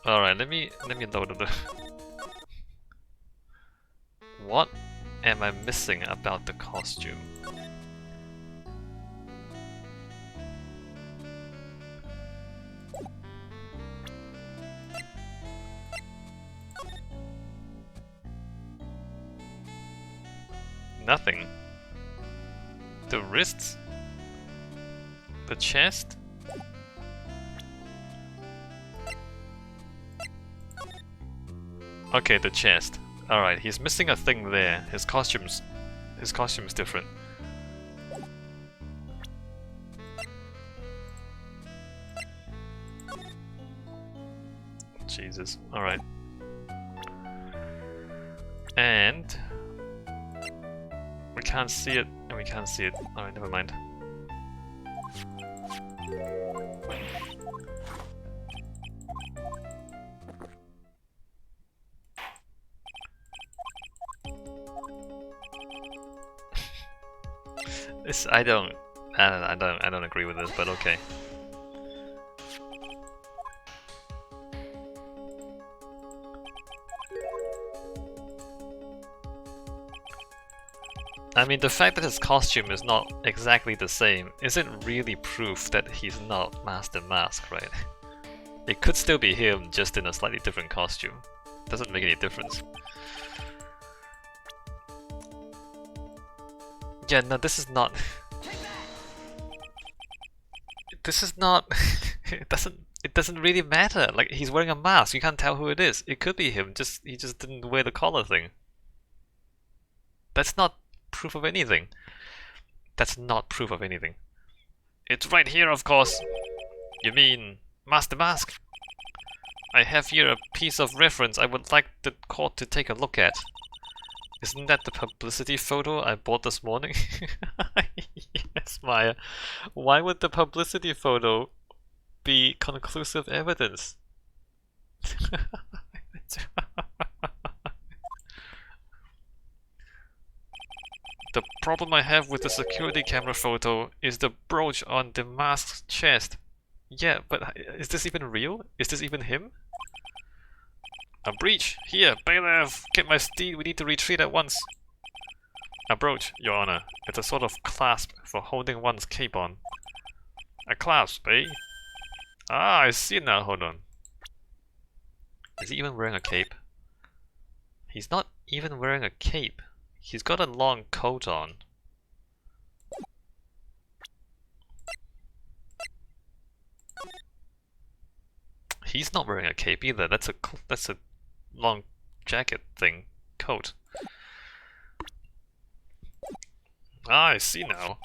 Alright, let me load the... What am I missing about the costume? Nothing. The wrists? The chest? Okay, the chest. Alright, he's missing a thing there. His costume's different. Jesus. Alright. And we can't see it, and we can't see it. Alright, never mind. I don't agree with this, but okay. I mean, the fact that his costume is not exactly the same isn't really proof that he's not Master Mask, right? It could still be him, just in a slightly different costume. Doesn't make any difference. Yeah, no, this is not... This is not... It doesn't really matter. Like, he's wearing a mask, you can't tell who it is. It could be him, he just didn't wear the collar thing. That's not proof of anything. That's not proof of anything. It's right here, of course. You mean Master Mask? I have here a piece of reference I would like the court to take a look at. Isn't that the publicity photo I bought this morning? Yes, Maya. Why would the publicity photo be conclusive evidence? The problem I have with the security camera photo is the brooch on the mask's chest. Yeah, but is this even real? Is this even him? A breach! Here, bailiff! Get my steed, we need to retreat at once! A brooch, Your Honor. It's a sort of clasp for holding one's cape on. A clasp, eh? Ah, I see now, hold on. Is he even wearing a cape? He's not even wearing a cape. He's got a long coat on. He's not wearing a cape either. That's a long jacket thing, coat. Ah, I see now.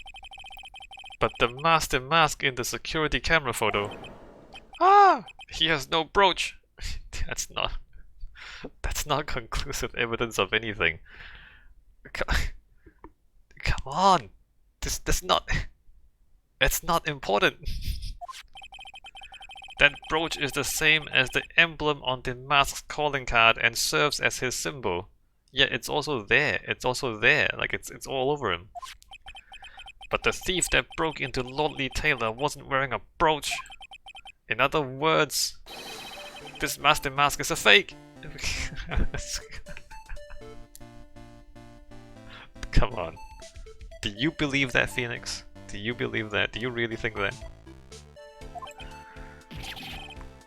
But the Master Mask in the security camera photo. Ah, he has no brooch. That's not conclusive evidence of anything. Come on, that's not. It's not important. That brooch is the same as the emblem on the mask's calling card and serves as his symbol. Yeah, it's also there. It's also there. Like it's all over him. But the thief that broke into Lordly Taylor wasn't wearing a brooch. In other words, this Master Mask is a fake. Come on. Do you believe that, Phoenix? Do you believe that? Do you really think that?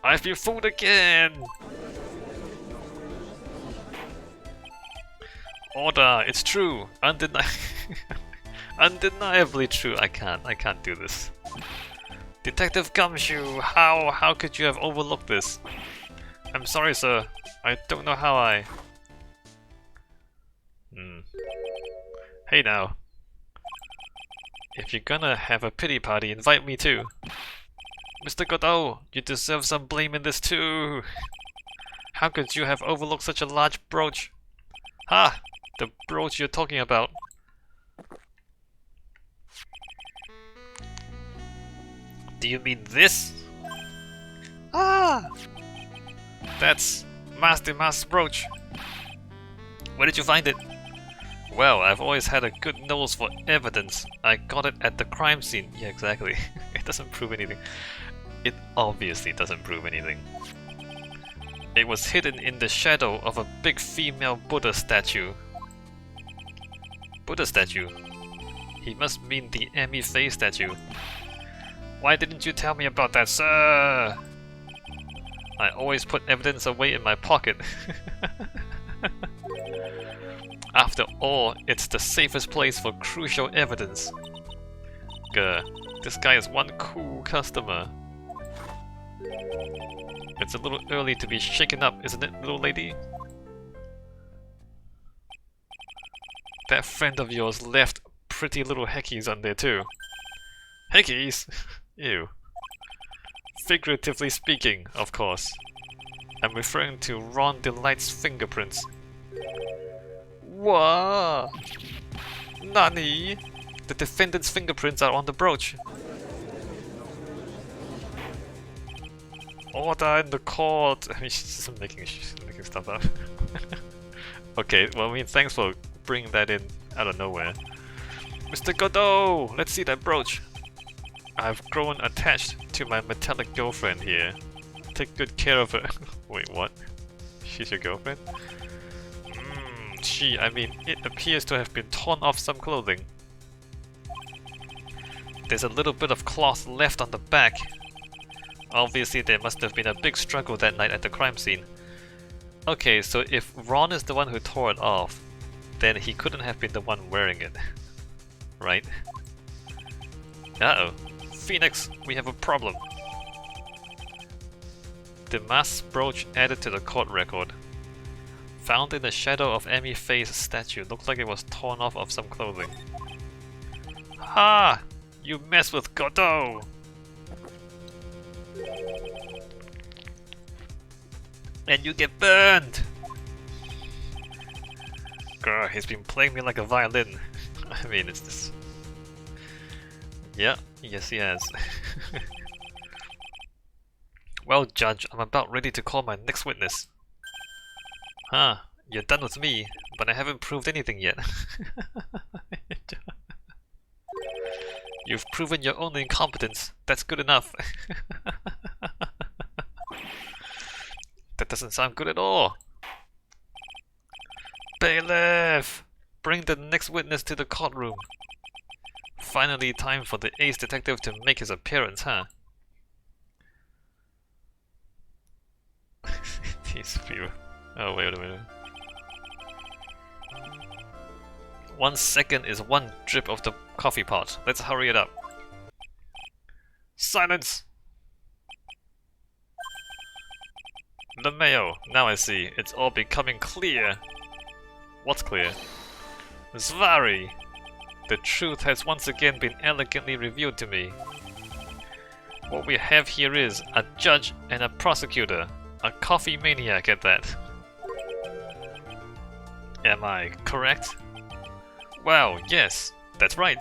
I've been fooled again! Order, it's true! Undeniably true. I can't do this. Detective Gumshoe, how could you have overlooked this? I'm sorry, sir. I don't know how I... Hey now. If you're gonna have a pity party, invite me too. Mr. Godot, you deserve some blame in this too. How could you have overlooked such a large brooch? Ha! The brooch you're talking about. Do you mean this? Ah! That's Master Mask's brooch. Where did you find it? Well, I've always had a good nose for evidence. I got it at the crime scene. Yeah, exactly. It doesn't prove anything. It obviously doesn't prove anything. It was hidden in the shadow of a big female Buddha statue. Buddha statue? He must mean the Atmey face statue. Why didn't you tell me about that, sir? I always put evidence away in my pocket. After all, it's the safest place for crucial evidence. Grr, this guy is one cool customer. It's a little early to be shaken up, isn't it, little lady? That friend of yours left pretty little heckies on there too. Heckies? Ew. Figuratively speaking, of course. I'm referring to Ron Delight's fingerprints. What? Nani? The defendant's fingerprints are on the brooch. Order in the court. I mean, she's just making stuff up. Okay, well, I mean, thanks for bringing that in out of nowhere. Mr. Godot, let's see that brooch. I've grown attached to my metallic girlfriend here. Take good care of her. Wait, what? She's your girlfriend? I mean, it appears to have been torn off some clothing. There's a little bit of cloth left on the back. Obviously, there must have been a big struggle that night at the crime scene. Okay, so if Ron is the one who tore it off, then he couldn't have been the one wearing it. Right? Uh-oh. Phoenix, we have a problem. The mask brooch added to the court record. Found in the shadow of Atmey face statue. Looked like it was torn off of some clothing. Ha! You mess with Godot! And you get burned! Grr, he's been playing me like a violin. I mean, it's this... Yeah, yes he has. Well, Judge, I'm about ready to call my next witness. Huh, you're done with me, but I haven't proved anything yet. You've proven your own incompetence. That's good enough. That doesn't sound good at all. Bailiff! Bring the next witness to the courtroom. Finally time for the ace detective to make his appearance, huh? These few... Oh, wait a minute. 1 second is 1 drip of the coffee pot. Let's hurry it up. Silence! LeMayo, now I see. It's all becoming clear. What's clear? Zvari! The truth has once again been elegantly revealed to me. What we have here is a judge and a prosecutor. A coffee maniac at that. Am I correct? Well, yes, that's right.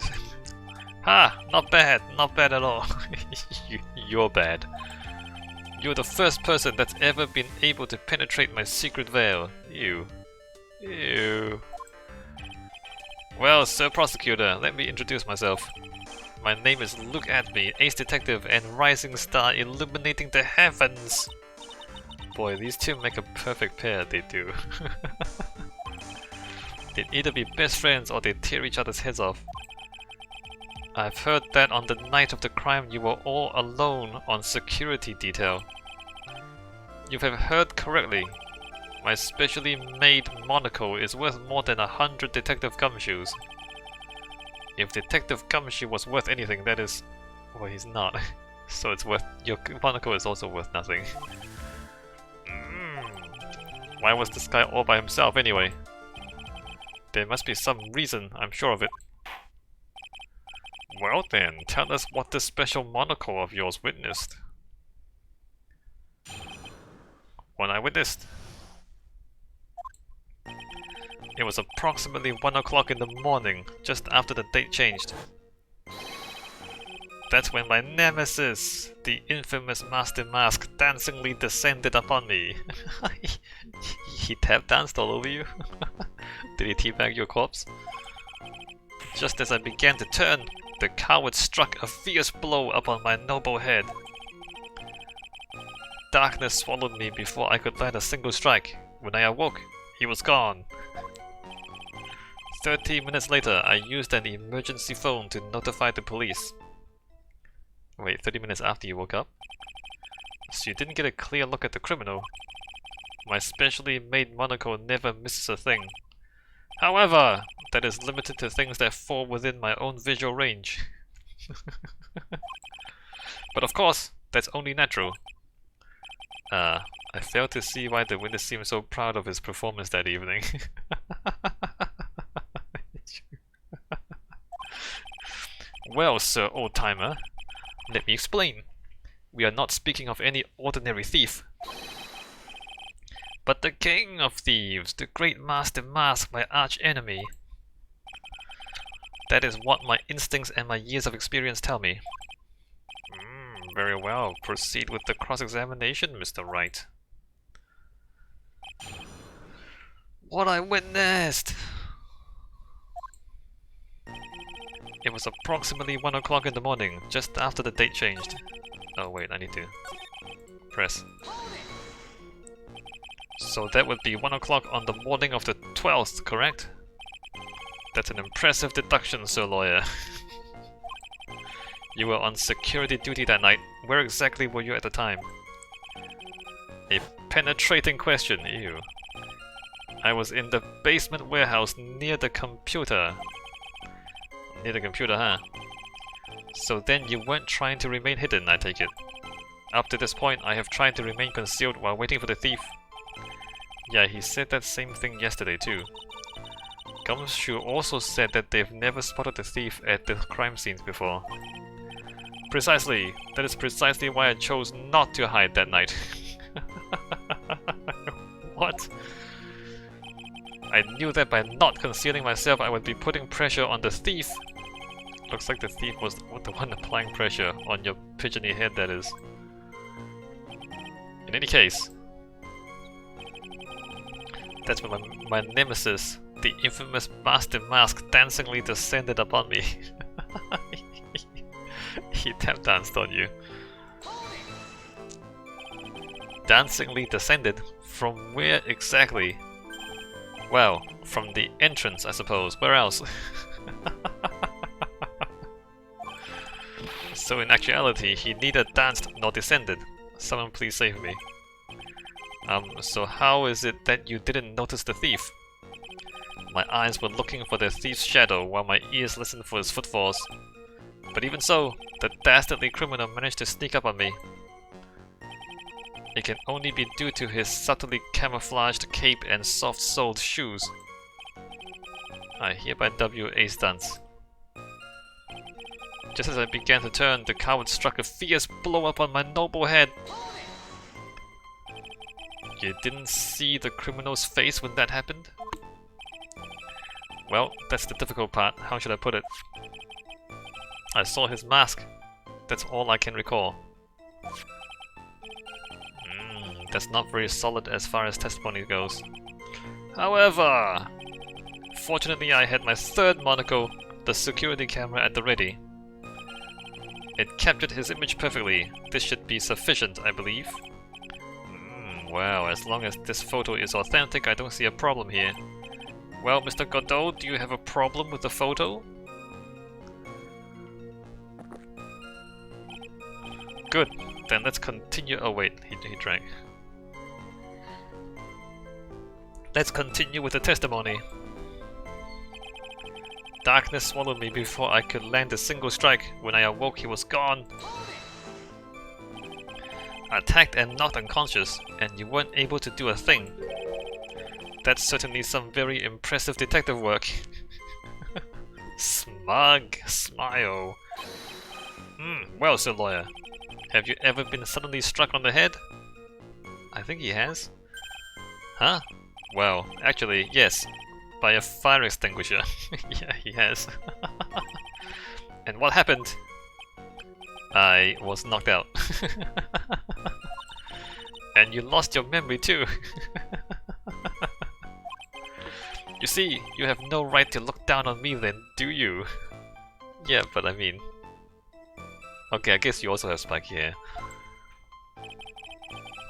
Ha! Not bad at all. You're bad. You're the first person that's ever been able to penetrate my secret veil. Ew. Ew. Well, Sir Prosecutor, let me introduce myself. My name is Luke Atmey, ace detective and rising star illuminating the heavens. Boy, these two make a perfect pair, they do. They'd either be best friends or they'd tear each other's heads off. I've heard that on the night of the crime you were all alone on security detail. You have heard correctly. My specially made monocle is worth more than 100 Detective Gumshoes. If Detective Gumshoe was worth anything, that is... Well, he's not. So it's worth... Your monocle is also worth nothing. Why was this guy all by himself anyway? There must be some reason, I'm sure of it. Well then, tell us what this special monocle of yours witnessed. What I witnessed? It was approximately 1 o'clock in the morning, just after the date changed. That's when my nemesis, the infamous Master Mask, dancingly descended upon me. He tap danced all over you? Did he teabag your corpse? Just as I began to turn, the coward struck a fierce blow upon my noble head. Darkness swallowed me before I could land a single strike. When I awoke, he was gone. 30 minutes later, I used an emergency phone to notify the police. Wait, 30 minutes after you woke up? So you didn't get a clear look at the criminal. My specially made monocle never misses a thing. However, that is limited to things that fall within my own visual range. But of course, that's only natural. I fail to see why the witness seemed so proud of his performance that evening. Well, Sir Old-Timer, let me explain. We are not speaking of any ordinary thief, but the king of thieves, the great Master Mask, my arch-enemy. That is what my instincts and my years of experience tell me. Very well. Proceed with the cross-examination, Mr. Wright. What I witnessed! It was approximately 1 o'clock in the morning, just after the date changed. Oh wait, I need to press. So that would be 1 o'clock on the morning of the 12th, correct? That's an impressive deduction, Sir Lawyer. You were on security duty that night. Where exactly were you at the time? A penetrating question, ew. I was in the basement warehouse near the computer. Near the computer, huh? So then you weren't trying to remain hidden, I take it. Up to this point, I have tried to remain concealed while waiting for the thief. Yeah, he said that same thing yesterday too. Gumshoe also said that they've never spotted the thief at the crime scenes before. Precisely. That is precisely why I chose not to hide that night. What? I knew that by not concealing myself I would be putting pressure on the thief. Looks like the thief was the one applying pressure on your pigeony head, that is. In any case, that's when my nemesis, the infamous Master Mask, dancingly descended upon me. He tap danced on you. Dancingly descended? From where exactly? Well, from the entrance, I suppose. Where else? So in actuality, he neither danced nor descended. Someone please save me. So how is it that you didn't notice the thief? My eyes were looking for the thief's shadow while my ears listened for his footfalls. But even so, the dastardly criminal managed to sneak up on me. It can only be due to his subtly camouflaged cape and soft-soled shoes. I hereby W A stunts. Just as I began to turn, the coward struck a fierce blow upon my noble head. You didn't see the criminal's face when that happened? Well, that's the difficult part. How should I put it? I saw his mask. That's all I can recall. That's not very solid as far as testimony goes. However, fortunately I had my third monocle, the security camera, at the ready. It captured his image perfectly. This should be sufficient, I believe. Well, as long as this photo is authentic, I don't see a problem here. Well, Mr. Godot, do you have a problem with the photo? Good. Then let's continue. Oh wait, he drank. Let's continue with the testimony. Darkness swallowed me before I could land a single strike. When I awoke, he was gone. Attacked and knocked unconscious, and you weren't able to do a thing. That's certainly some very impressive detective work. Smug smile. Well, Sir Lawyer, have you ever been suddenly struck on the head? I think he has. Huh? Well, actually, yes. By a fire extinguisher. Yeah, he has. And what happened? I was knocked out. And you lost your memory too. You see, you have no right to look down on me then, do you? Yeah, but I mean... Okay, I guess you also have spiky hair.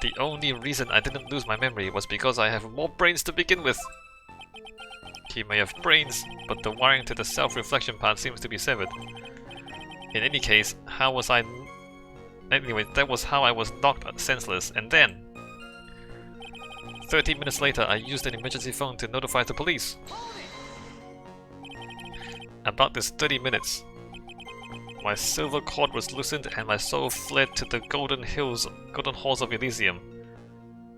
The only reason I didn't lose my memory was because I have more brains to begin with. He may have brains, but the wiring to the self-reflection part seems to be severed. In any case, how was I... Anyway, that was how I was knocked senseless, and then... 30 minutes later, I used an emergency phone to notify the police. About this 30 minutes, my silver cord was loosened and my soul fled to the golden halls of Elysium.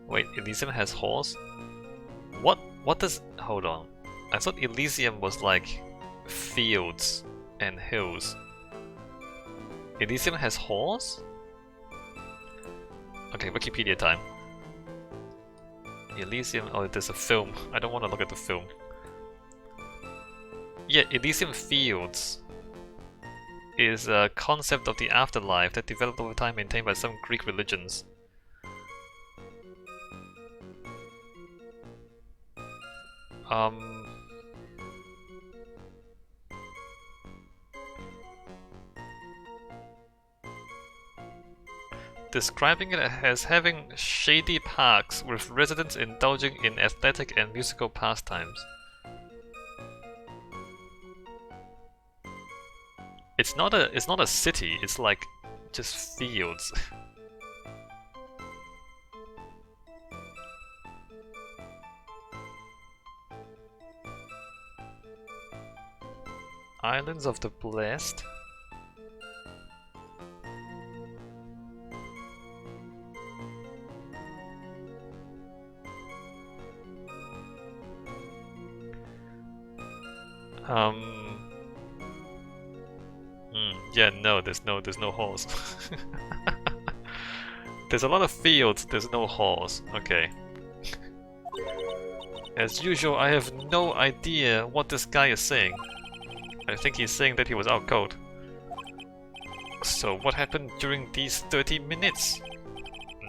Wait, Elysium has halls? What does... Hold on. I thought Elysium was like fields and hills. Elysium has halls? Okay, Wikipedia time. Elysium... Oh, there's a film. I don't want to look at the film. Yeah, Elysium Fields is a concept of the afterlife that developed over time, maintained by some Greek religions. Describing it as having shady parks with residents indulging in athletic and musical pastimes. It's not a city, it's like just fields. Islands of the Blessed? Yeah, no, there's no halls. There's a lot of fields, there's no halls. Okay. As usual, I have no idea what this guy is saying. I think he's saying that he was out cold. So what happened during these 30 minutes?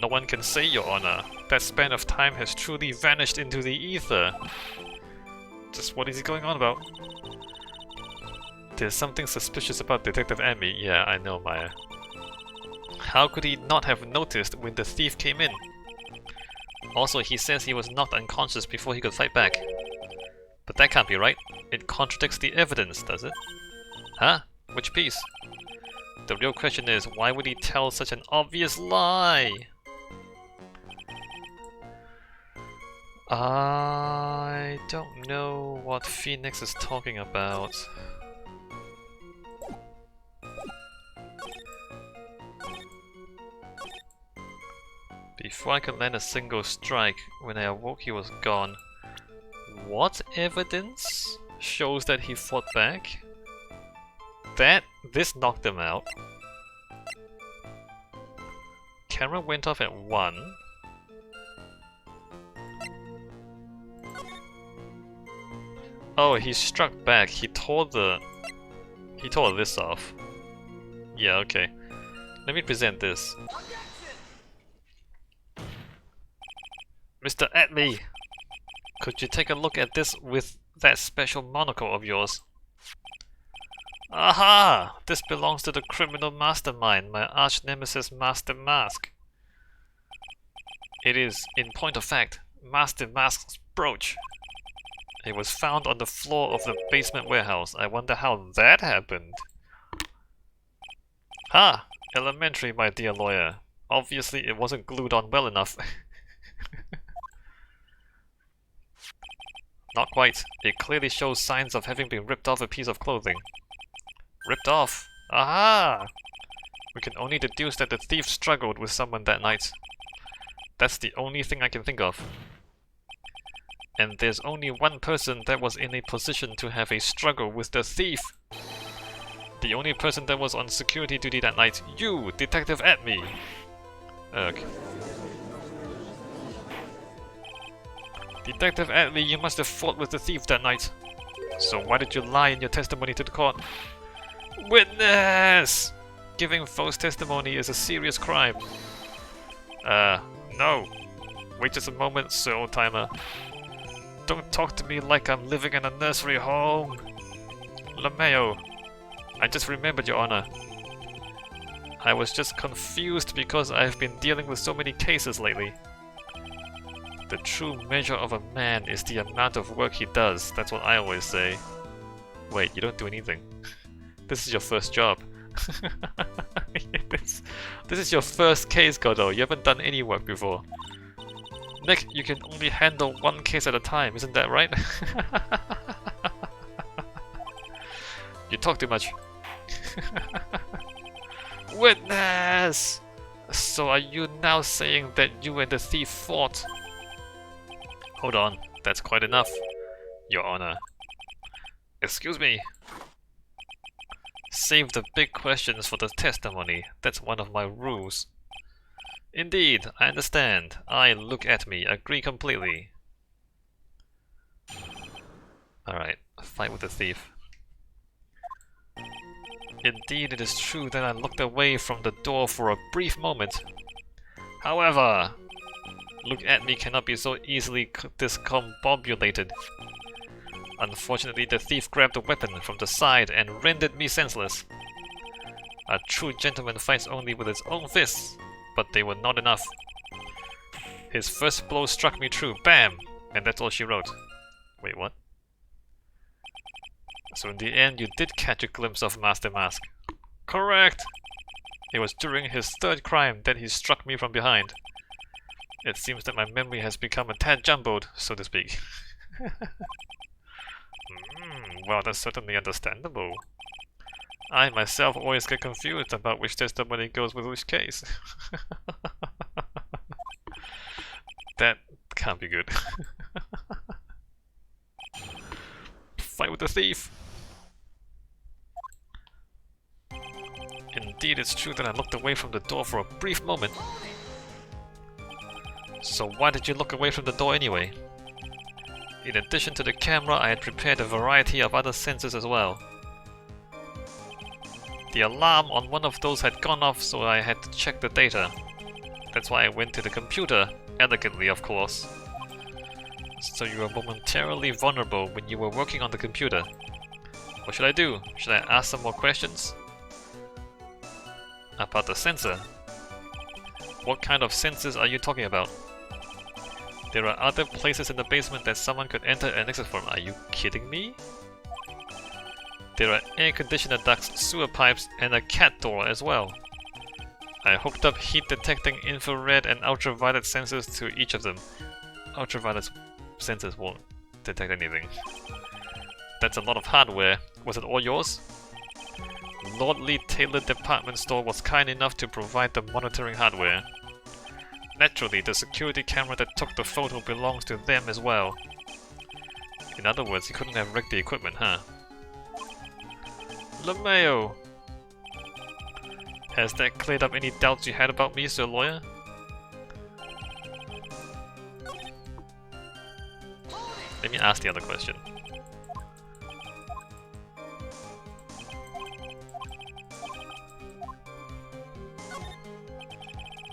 No one can say, Your Honor. That span of time has truly vanished into the ether. Just what is he going on about? There's something suspicious about Detective Atmey. Yeah, I know, Maya. How could he not have noticed when the thief came in? Also, he says he was knocked unconscious before he could fight back. But that can't be right. It contradicts the evidence, does it? Huh? Which piece? The real question is, why would he tell such an obvious lie? I don't know what Phoenix is talking about. Before I could land a single strike, when I awoke he was gone. What evidence shows that he fought back? This knocked him out. Camera went off at 1. Oh, he struck back. He tore this off. Yeah, okay. Let me present this. Mr. Atmey, could you take a look at this with that special monocle of yours? Aha! This belongs to the criminal mastermind, my arch-nemesis Master Mask. It is, in point of fact, Master Mask's brooch. It was found on the floor of the basement warehouse. I wonder how that happened. Ha! Elementary, my dear lawyer. Obviously it wasn't glued on well enough. Not quite. It clearly shows signs of having been ripped off a piece of clothing. Ripped off? Aha! We can only deduce that the thief struggled with someone that night. That's the only thing I can think of. And there's only one person that was in a position to have a struggle with the thief. The only person that was on security duty that night. You, Detective Atmey! Ugh. Detective Atmey, you must have fought with the thief that night. So why did you lie in your testimony to the court? Witness! Giving false testimony is a serious crime. No. Wait just a moment, Sir Old-Timer. Don't talk to me like I'm living in a nursery home. LeMayo. I just remembered, Your Honor. I was just confused because I've been dealing with so many cases lately. The true measure of a man is the amount of work he does. That's what I always say. Wait, you don't do anything. This is your first job. this is your first case, Godot. You haven't done any work before. Nick, you can only handle one case at a time, isn't that right? You talk too much. Witness! So are you now saying that you and the thief fought? Hold on, that's quite enough, Your Honor. Excuse me. Save the big questions for the testimony. That's one of my rules. Indeed, I understand. I look at me. Agree completely. Alright, fight with the thief. Indeed, it is true that I looked away from the door for a brief moment. However, look at me cannot be so easily discombobulated. Unfortunately, the thief grabbed a weapon from the side and rendered me senseless. A true gentleman fights only with his own fists, but they were not enough. His first blow struck me true, bam! And that's all she wrote. Wait, what? So in the end, you did catch a glimpse of Master Mask. Correct! It was during his third crime that he struck me from behind. It seems that my memory has become a tad jumbled, so to speak. Well, that's certainly understandable. I myself always get confused about which testimony goes with which case. That can't be good. Fight with the thief! Indeed, it's true that I looked away from the door for a brief moment. So why did you look away from the door anyway? In addition to the camera, I had prepared a variety of other sensors as well. The alarm on one of those had gone off, so I had to check the data. That's why I went to the computer, elegantly of course. So you were momentarily vulnerable when you were working on the computer. What should I do? Should I ask some more questions? About the sensor? What kind of sensors are you talking about? There are other places in the basement that someone could enter and exit from. Are you kidding me? There are air conditioner ducts, sewer pipes, and a cat door as well. I hooked up heat detecting infrared and ultraviolet sensors to each of them. Ultraviolet sensors won't detect anything. That's a lot of hardware. Was it all yours? Lord Lee Taylor Department Store was kind enough to provide the monitoring hardware. Naturally, the security camera that took the photo belongs to them as well. In other words, he couldn't have wrecked the equipment, huh? LeMayo! Has that cleared up any doubts you had about me, Sir Lawyer? Let me ask the other question.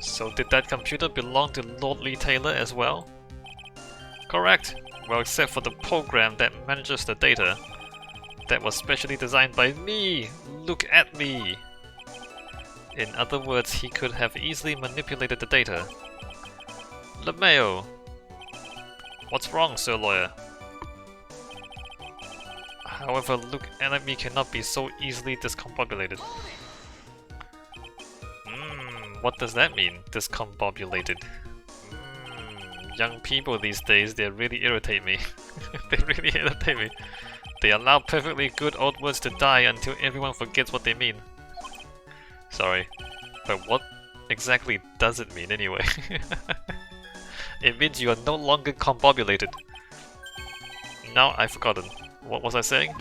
So did that computer belong to Lord Lee Taylor as well? Correct! Well, except for the program that manages the data. That was specially designed by me! Look at me! In other words, he could have easily manipulated the data. LeMayo! What's wrong, Sir Lawyer? However, look at me cannot be so easily discombobulated. What does that mean, discombobulated? Young people these days, they really irritate me. They really irritate me. They allow perfectly good old words to die until everyone forgets what they mean. Sorry, but what exactly does it mean anyway? It means you are no longer combobulated. Now I've forgotten. What was I saying?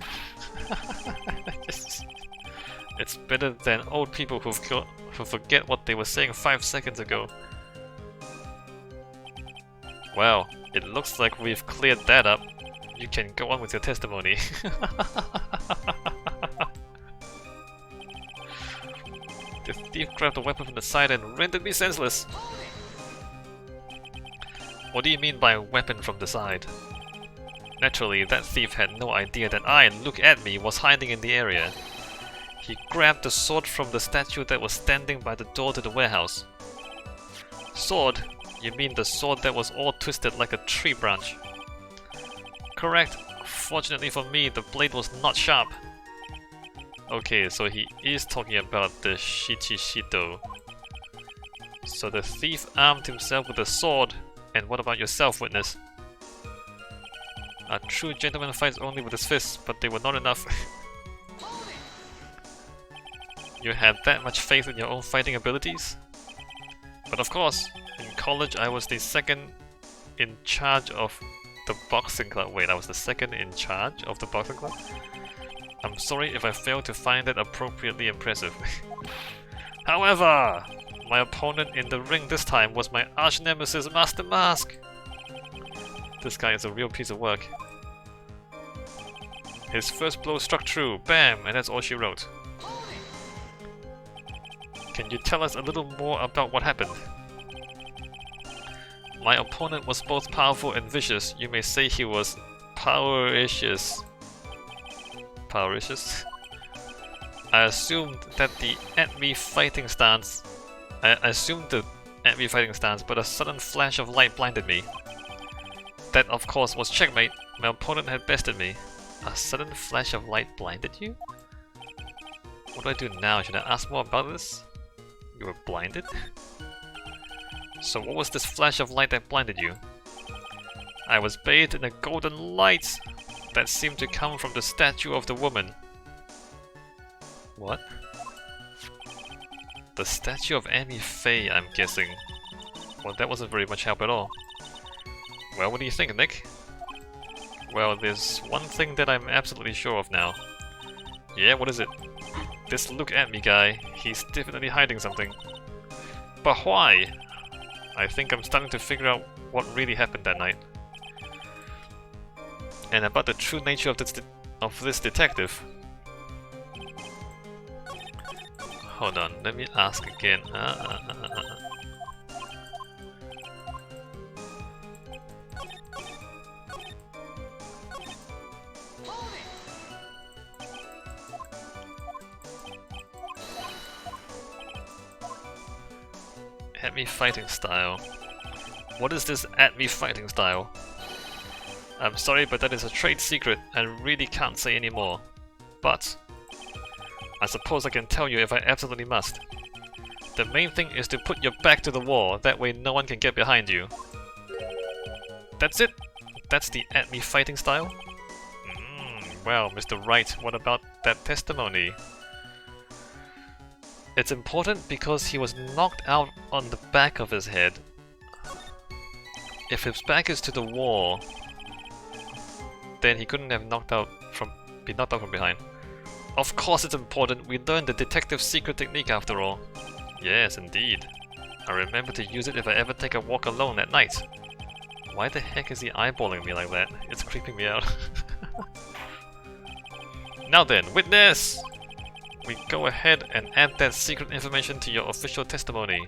It's better than old people who forget what they were saying 5 seconds ago. Well, it looks like we've cleared that up. You can go on with your testimony. The thief grabbed a weapon from the side and rendered me senseless. What do you mean by weapon from the side? Naturally, that thief had no idea that I, look at me, was hiding in the area. He grabbed the sword from the statue that was standing by the door to the warehouse. Sword? You mean the sword that was all twisted like a tree branch? Correct. Fortunately for me, the blade was not sharp. Okay, so he is talking about the Shichishido. So the thief armed himself with a sword. And what about yourself, witness? A true gentleman fights only with his fists, but they were not enough. You had that much faith in your own fighting abilities? But of course, in college I was the second in charge of the boxing club. Wait, I was the second in charge of the boxing club? I'm sorry if I failed to find that appropriately impressive. However, my opponent in the ring this time was my arch-nemesis Master Mask. This guy is a real piece of work. His first blow struck true, bam, and that's all she wrote. Can you tell us a little more about what happened? My opponent was both powerful and vicious. You may say he was powericious. Powericious? I assumed the Atmey fighting stance, but a sudden flash of light blinded me. That, of course, was checkmate. My opponent had bested me. A sudden flash of light blinded you? What do I do now? Should I ask more about this? You were blinded? So what was this flash of light that blinded you? I was bathed in a golden light that seemed to come from the statue of the woman. What? The statue of Amy Faye, I'm guessing. Well, that wasn't very much help at all. Well, what do you think, Nick? Well, there's one thing that I'm absolutely sure of now. Yeah, what is it? This look at me guy, he's definitely hiding something. But why? I think I'm starting to figure out what really happened that night. And about the true nature of this detective. Hold on, let me ask again. Atmey fighting style. What is this Atmey fighting style? I'm sorry, but that is a trade secret. I really can't say any more. But I suppose I can tell you if I absolutely must. The main thing is to put your back to the wall, that way no one can get behind you. That's it? That's the Atmey fighting style? Well, Mr. Wright, what about that testimony? It's important because he was knocked out on the back of his head. If his back is to the wall, then he couldn't have been knocked out from behind. Of course it's important, we learned the detective's secret technique after all. Yes, indeed. I remember to use it if I ever take a walk alone at night. Why the heck is he eyeballing me like that? It's creeping me out. Now then, witness! We go ahead and add that secret information to your official testimony.